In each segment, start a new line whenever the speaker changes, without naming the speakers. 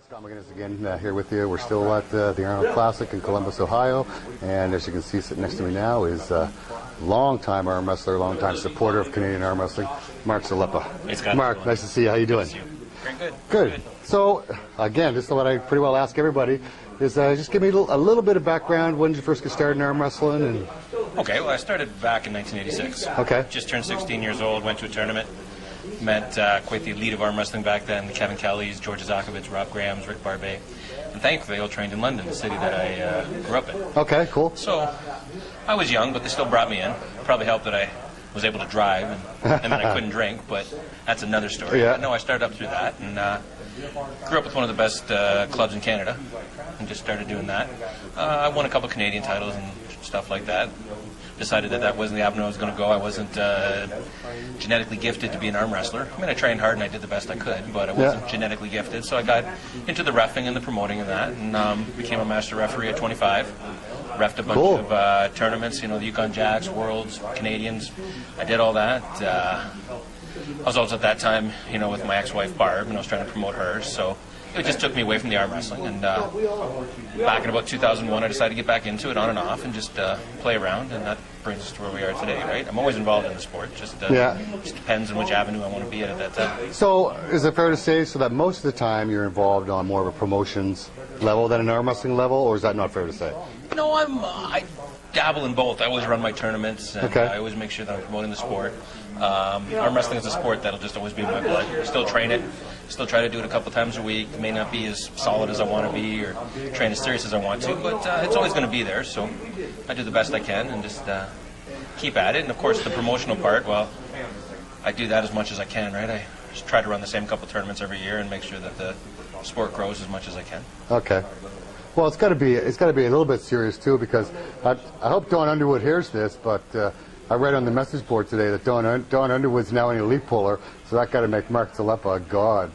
Scott McGinnis again here with you. We're still at the Arnold Classic in Columbus, Ohio, and as you can see sitting next to me now is long-time arm wrestler, long-time supporter of Canadian arm wrestling, Mark Zalepa.
Hey, Scott.
Mark, nice to see you. How you doing?
Very good.
Good. So, again, just what I pretty well ask everybody is just give me a little bit of background. When did you first get started in arm wrestling? And
Okay, well, I started back in 1986.
Okay.
Just turned 16 years old, went to a tournament, met quite the elite of arm wrestling back then, the Kevin Kellys, George Zakovich, Rob Grahams, Rick Barbet. And thankfully, they all trained in London, the city that I grew up in.
Okay, cool.
So, I was young, but they still brought me in. Probably helped that I was able to drive, and then I couldn't drink, but that's another story.
Yeah.
But no, I started up through that, and grew up with one of the best clubs in Canada, and just started doing that. I won a couple Canadian titles and stuff like that. Decided that wasn't the avenue I was going to go. I wasn't genetically gifted to be an arm wrestler. I mean, I trained hard and I did the best I could, but I wasn't genetically gifted. So I got into the reffing and the promoting of that, and became a master referee at 25. Reffed a bunch of tournaments, you know, the Yukon Jacks, Worlds, Canadians. I did all that. I was also at that time, you know, with my ex-wife Barb, and I was trying to promote her. So it just took me away from the arm wrestling. And back in about 2001, I decided to get back into it on and off and just play around. And that brings us to where we are today, right? I'm always involved in the sport. Just depends on which avenue I want to be at that time.
So is it fair to say that most of the time you're involved on more of a promotions level than an arm wrestling level, or is that not fair to say?
No, I dabble in both. I always run my tournaments, and I always make sure that I'm promoting the sport. Arm wrestling is a sport that'll just always be in my blood. I still train it. Still try to do it a couple times a week. May not be as solid as I want to be or train as serious as I want to, but it's always going to be there. So I do the best I can and just keep at it. And of course, the promotional part, well, I do that as much as I can, right? I just try to run the same couple tournaments every year and make sure that the sport grows as much as I can. Okay.
Well, it's got to be a little bit serious too, because I hope Dawn Underwood hears this, but I read on the message board today that Dawn Underwood's now an elite puller, so that got to make Mark Zalepa a god.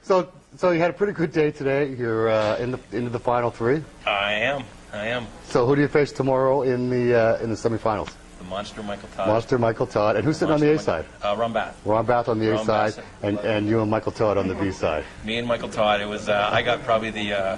So you had a pretty good day today. You're into the final three.
I am.
So who do you face tomorrow in the semifinals?
The Monster Michael Todd.
Monster Michael Todd. And who's sitting on the A side?
Ron Bath.
Ron Bath on the A side, and you and Michael Todd on the B side.
Me and Michael Todd. It was I got probably the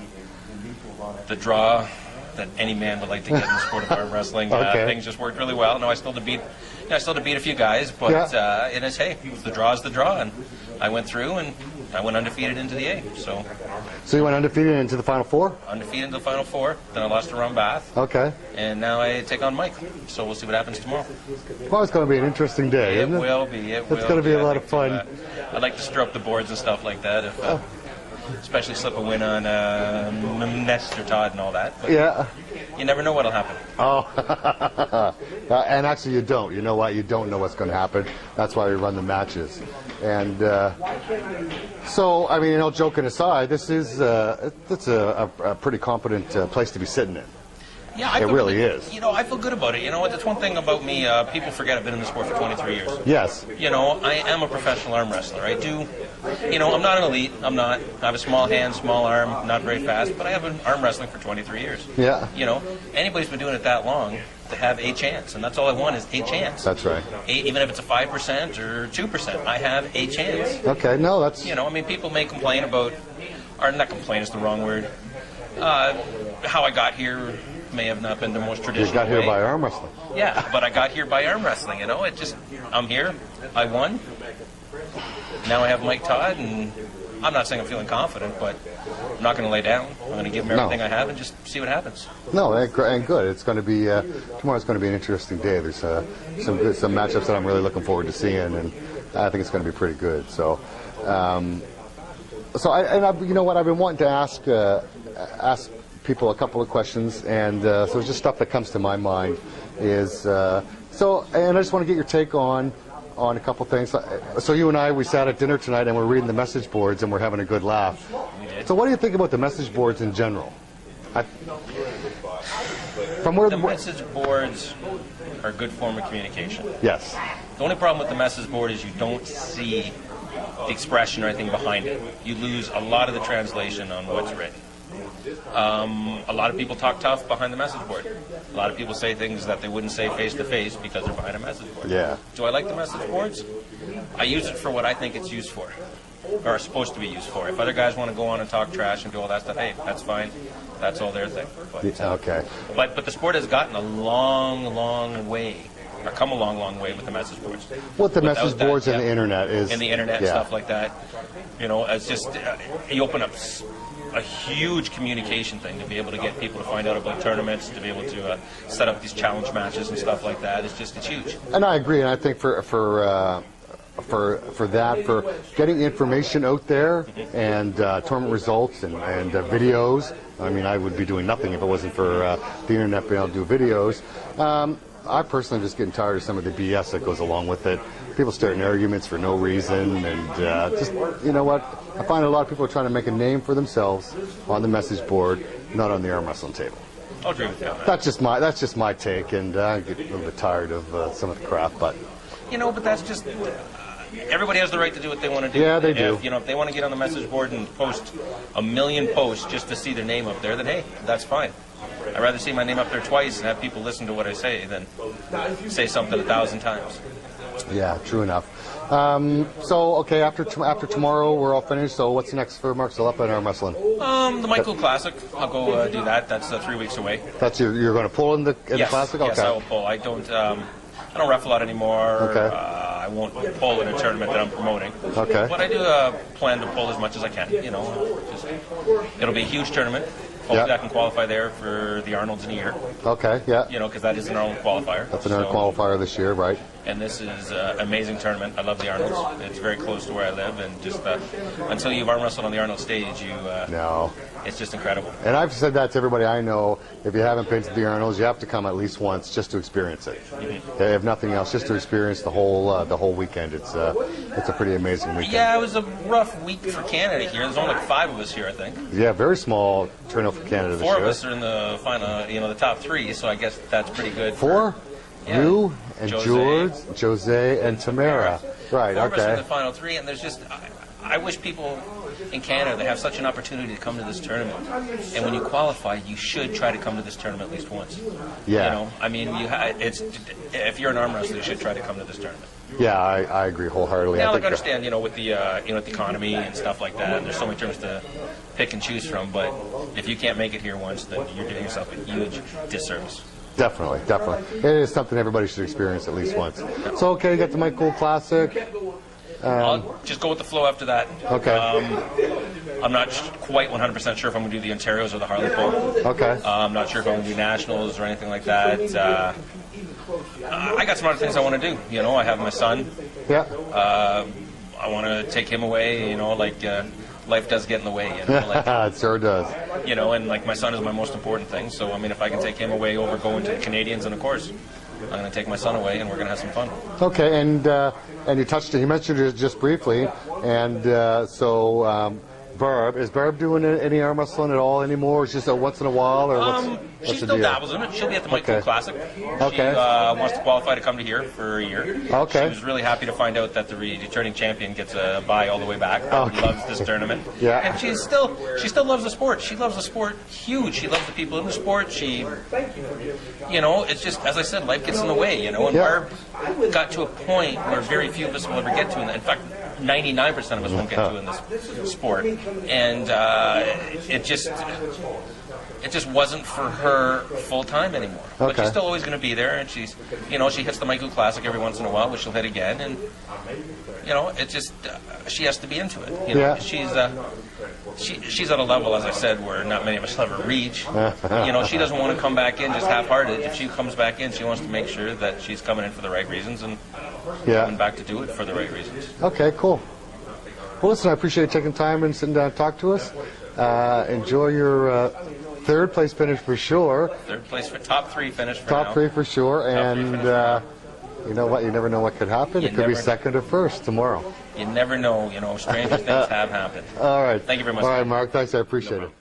draw that any man would like to get in the sport of arm wrestling. Things just worked really well. No, I still had to beat a few guys, but and it's the draw is the draw, and I went through and I went undefeated into the A. So
you went undefeated into the final four?
Undefeated into the final four. Then I lost to Ron Bath.
Okay.
And now I take on Mike. So we'll see what happens tomorrow.
Well, it's going to be an interesting day, isn't it?
It will be. It's
going to be a lot of fun.
I'd like to stir up the boards and stuff like that. Especially slip a win on Mr. Todd and all that. But you never know what'll happen.
Oh. And actually you don't. You know what? You don't know what's going to happen. That's why we run the matches. And so, I mean, joking aside, this is it's a pretty competent place to be sitting in.
Yeah,
it really is.
You know, I feel good about it. You know what? That's one thing about me. People forget I've been in the sport for 23 years.
Yes.
You know, I am a professional arm wrestler. I do. You know, I'm not an elite. I have a small hand, small arm, not very fast, but I have been arm wrestling for 23 years.
Yeah.
You know, anybody's been doing it that long, to have a chance, and that's all I want is a chance.
That's right.
Even if it's a 5% or 2%, I have a chance.
Okay, no, that's...
You know, I mean, people may complain about, or not complain is the wrong word, how I got here may have not been the most traditional
You got here by arm wrestling.
Yeah, but I got here by arm wrestling, you know. I'm here, I won. Now I have Mike Todd, and I'm not saying I'm feeling confident, but I'm not going to lay down. I'm going to give him everything I have and just see what happens.
No, and good. It's going to be tomorrow's going to be an interesting day. There's some matchups that I'm really looking forward to seeing, and I think it's going to be pretty good. So, you know what? I've been wanting to ask people a couple of questions, and so it's just stuff that comes to my mind. And I just want to get your take on a couple things. So you and I, we sat at dinner tonight and we're reading the message boards and we're having a good laugh. So what do you think about the message boards in general?
The message boards are a good form of communication.
Yes.
The only problem with the message board is you don't see the expression or anything behind it. You lose a lot of the translation on what's written. A lot of people talk tough behind the message board. A lot of people say things that they wouldn't say face to face because they're behind a message board.
Yeah.
Do I like the message boards? I use it for what I think it's used for, or are supposed to be used for. If other guys want to go on and talk trash and do all that stuff, hey, that's fine. That's all their thing. But,
Okay.
But the sport has gotten a long way, or come a long way with the message boards.
What the
Without
message
that,
boards and the internet is.
And the internet,
yeah.
stuff like that. You know, it's just, you open up a huge communication thing to be able to get people to find out about tournaments, to be able to set up these challenge matches and stuff like that. It's huge.
And I agree, and I think for that, for getting information out there and tournament results and videos. I mean, I would be doing nothing if it wasn't for the internet being able to do videos. I personally am just getting tired of some of the BS that goes along with it. People starting arguments for no reason, and just, you know what? I find a lot of people are trying to make a name for themselves on the message board, not on the arm wrestling table.
I'll agree with you on that.
That's just my take, and I get a little bit tired of some of the crap, but.
You know, but that's just, everybody has the right to do what they want to do.
Yeah, they do.
If they want to get on the message board and post a million posts just to see their name up there, then hey, that's fine. I'd rather see my name up there twice and have people listen to what I say than say something 1,000 times.
Yeah, true enough. So, okay, after tomorrow, we're all finished. So, what's next for Mark Zalepa and arm wrestling?
The Michael Classic. I'll go do that. That's 3 weeks away.
That's you're going to pull in the Classic?
Yes,
Okay.
I will pull. I don't ref a lot anymore.
Okay.
I won't pull in a tournament that I'm promoting.
Okay.
But I do plan to pull as much as I can. You know, it'll be a huge tournament. Hopefully I can qualify there for the Arnold's in a year.
Okay, yeah.
You know, because that is an Arnold qualifier.
That's another qualifier this year, right?
And this is an amazing tournament. I love the Arnolds. It's very close to where I live, and just until you've arm wrestled on the Arnold stage,
No.
It's just incredible.
And I've said that to everybody I know. If you haven't been to the Arnolds, you have to come at least once just to experience it. Mm-hmm. If nothing else, just to experience the whole weekend. It's a pretty amazing weekend.
Yeah, it was a rough week for Canada here. There's only like 5 of us here, I think.
Yeah, very small turnout for Canada this year.
4 of us are in the final, the top 3. So I guess that's pretty good.
4?
Yeah.
You and George, Jose, and Tamara. Right.
4 of us are in
Okay.
the final 3, and there's just. I wish people in Canada, they have such an opportunity to come to this tournament. And when you qualify, you should try to come to this tournament at least once.
Yeah.
You know, I mean, if you're an arm wrestler, you should try to come to this tournament.
Yeah, I agree wholeheartedly.
Now, I understand, with the with the economy and stuff like that, and there's so many tournaments to pick and choose from. But if you can't make it here once, then you're doing yourself a huge disservice.
Definitely. It is something everybody should experience at least once. So, okay, you got the Michael Classic.
I'll just go with the flow after that.
Okay.
I'm not quite 100% sure if I'm going to do the Ontarios or the Harley Bowl.
Okay.
I'm not sure if I'm going to do Nationals or anything like that. I got some other things I want to do. I have my son.
Yeah.
I want to take him away, life does get in the way,
It sure does.
And like my son is my most important thing. So, I mean, if I can take him away over going to the Canadians, and of course, I'm going to take my son away, and we're going to have some fun.
Okay, and you mentioned it just briefly, and so Barb, is Barb doing any arm wrestling at all anymore? It's just a once in a while, or what's
she still dabbles in it. She'll be at the Michael Classic.
Okay.
She wants to qualify to come to here for a year.
Okay.
She was really happy to find out that the returning champion gets a bye all the way back.
Okay.
Loves this tournament.
Yeah.
And she still loves the sport. She loves the sport huge. She loves the people in the sport. She, it's just, as I said, life gets in the way, And Barb got to a point where very few of us will ever get to. In fact, 99% of us won't get to in this sport. And it just wasn't for her full time anymore. But she's still always going to be there, and she's, she hits the Michael Classic every once in a while, which she'll hit again, and it just she has to be into it. She's at a level, as I said, where not many of us will ever reach. She doesn't want to come back in just half-hearted. If she comes back in, she wants to make sure that she's coming in for the right reasons and coming back to do it for the right reasons.
Okay, cool. Well, listen, I appreciate you taking time and sitting down and talk to us. Enjoy your third place finish for sure.
Third place for top 3 finish for now.
Top 3 for sure, and you know what? You never know what could happen. It could be second or first tomorrow.
You never know. Stranger things have happened.
All right.
Thank you very much.
All right, Mark. Thanks. I appreciate it.